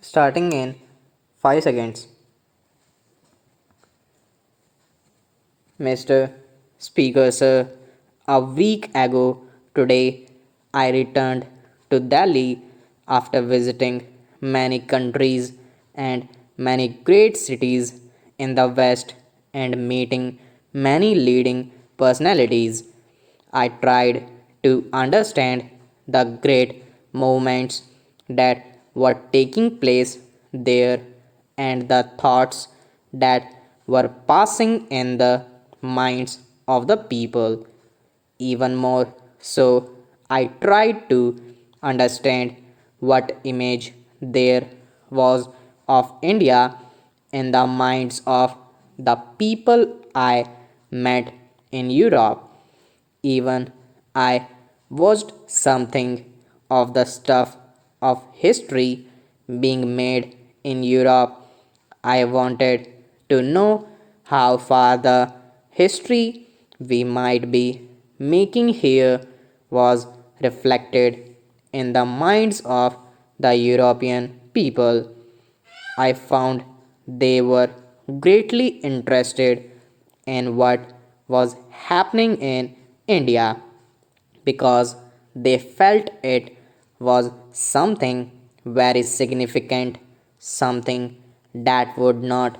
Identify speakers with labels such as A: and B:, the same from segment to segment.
A: starting in 5 seconds. Mr. Speaker, sir, a week ago today I returned to Delhi after visiting many countries and many great cities in the West and meeting many leading personalities. I tried to understand the great movements that were taking place there and the thoughts that were passing in the minds of the people. Even more so, I tried to understand what image there was of India in the minds of the people I met in Europe. Even I watched something of the stuff of history being made in Europe. I wanted to know how far the history we might be making here was reflected in the minds of the European people. I found they were greatly interested in what was happening in India because they felt it was something very significant, something that would not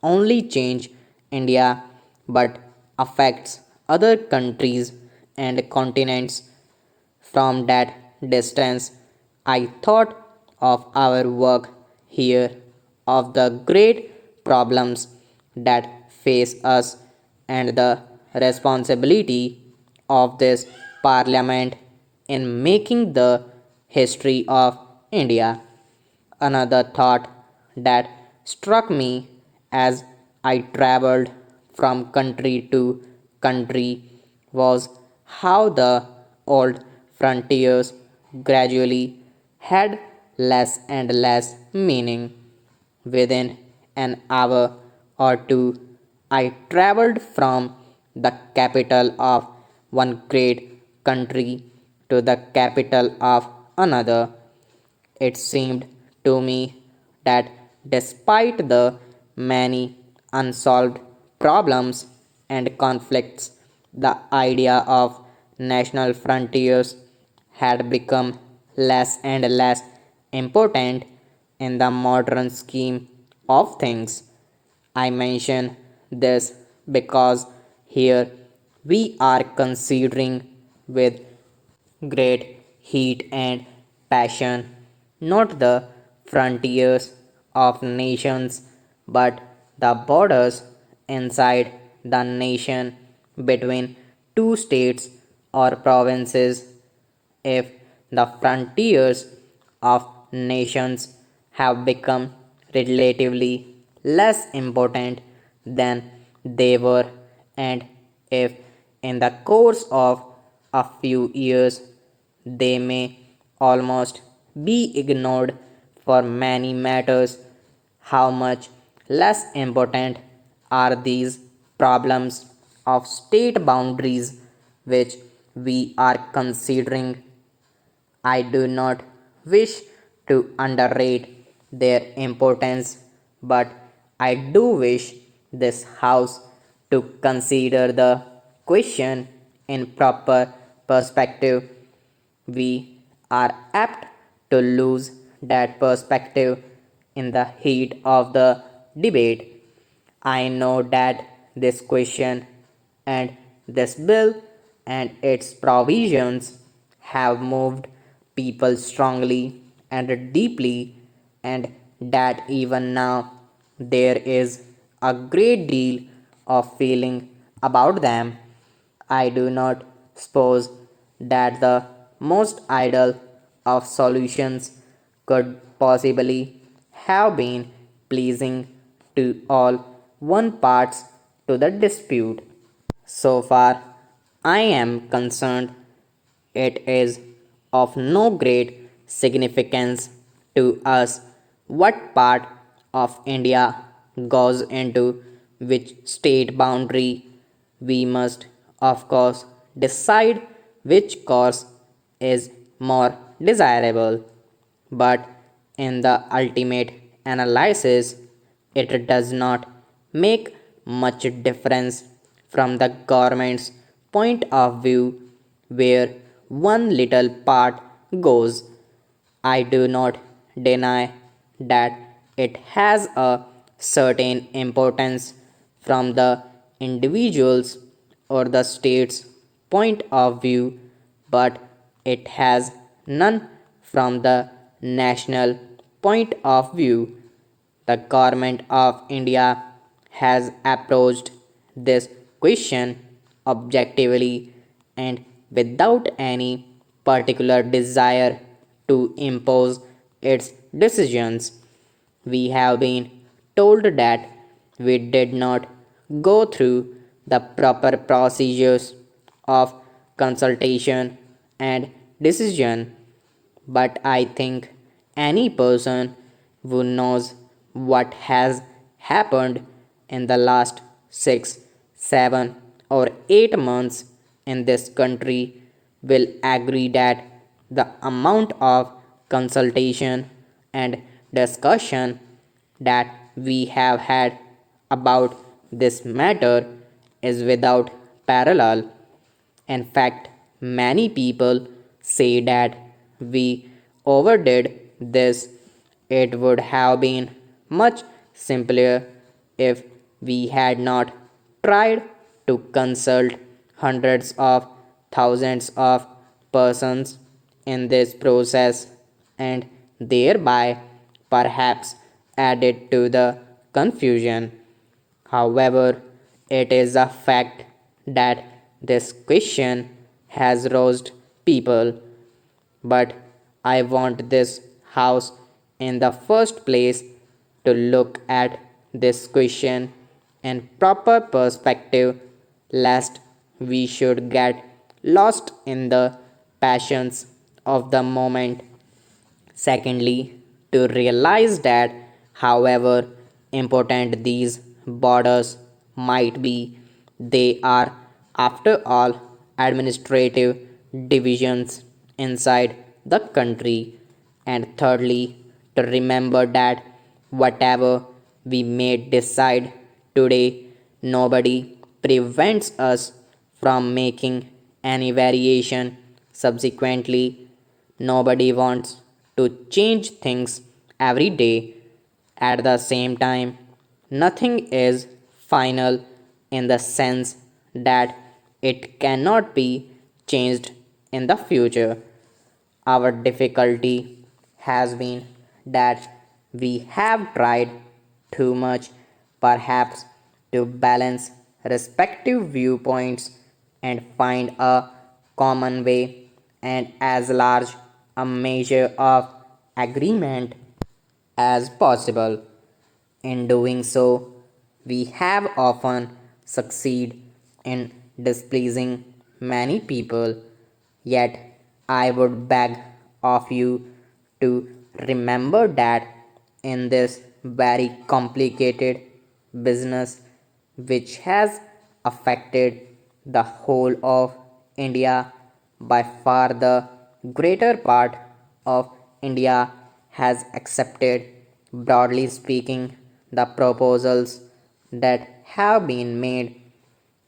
A: only change India but affects other countries and continents. From that distance, I thought of our work here, of the great problems that face us, and the responsibility of this parliament in making the history of India. Another thought that struck me as I traveled from country to country was how the old frontiers gradually had less and less meaning. Within an hour or two, I traveled from the capital of one great country to the capital of another. It seemed to me that despite the many unsolved problems and conflicts, the idea of national frontiers had become less and less important in the modern scheme of things. I mention this because here we are considering with great heat and passion, not the frontiers of nations, but the borders inside the nation between two states or provinces. If the frontiers of nations have become relatively less important than they were, and if in the course of a few years they may almost be ignored for many matters, how much less important are these problems of state boundaries which we are considering? I do not wish to underrate their importance, but I do wish this House to consider the question in proper perspective. We are apt to lose that perspective in the heat of the debate. I know that this question and this bill and its provisions have moved people strongly and deeply, and that even now there is a great deal of feeling about them. I do not suppose that the most ideal of solutions could possibly have been pleasing to all one parts to the dispute. So far I am concerned, it is of no great significance to us what part of India goes into which state boundary. We must, of course, decide which course is more desirable. But in the ultimate analysis, it does not make much difference from the government's point of view where one little part goes. I do not deny that it has a certain importance from the individual's or the state's point of view, but it has none from the national point of view. The government of India has approached this question objectively and without any particular desire to impose its decisions. We have been told that we did not go through the proper procedures of consultation and decision, but I think any person who knows what has happened in the last 6, 7, or 8 months in this country will agree that the amount of consultation and discussion that we have had about this matter is without parallel. In fact, many people say that we overdid this. It would have been much simpler if we had not tried to consult hundreds of thousands of persons in this process and thereby perhaps added to the confusion. However, it is a fact that this question has roused people, but I want this house in the first place to look at this question in proper perspective, lest we should get lost in the passions of the moment. Secondly, to realize that however important these borders might be, they are, after all, administrative divisions inside the country. And thirdly, to remember that whatever we may decide today, nobody prevents us from making any variation subsequently. Nobody wants to change things every day. At the same time, nothing is final in the sense that it cannot be changed in the future. Our difficulty has been that we have tried too much, perhaps, to balance respective viewpoints and find a common way and as large a measure of agreement as possible. In doing so, we have often succeed in displeasing many people. Yet, I would beg of you to remember that in this very complicated business, which has affected the whole of India, by far the greater part of India has accepted, broadly speaking, the proposals that have been made.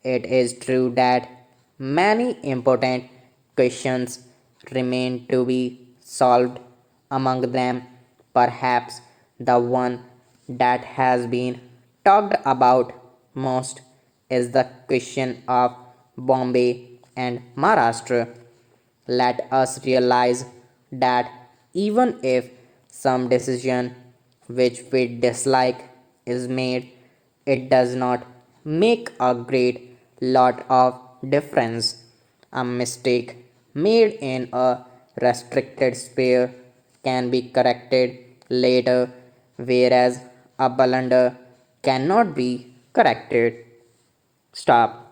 A: It is true that many important questions remain to be solved. Among them, perhaps the one that has been talked about most is the question of Bombay and Maharashtra. Let us realize that even if some decision which we dislike is made, it does not make a great lot of difference. A mistake made in a restricted sphere can be corrected later, whereas a blunder cannot be corrected. Stop.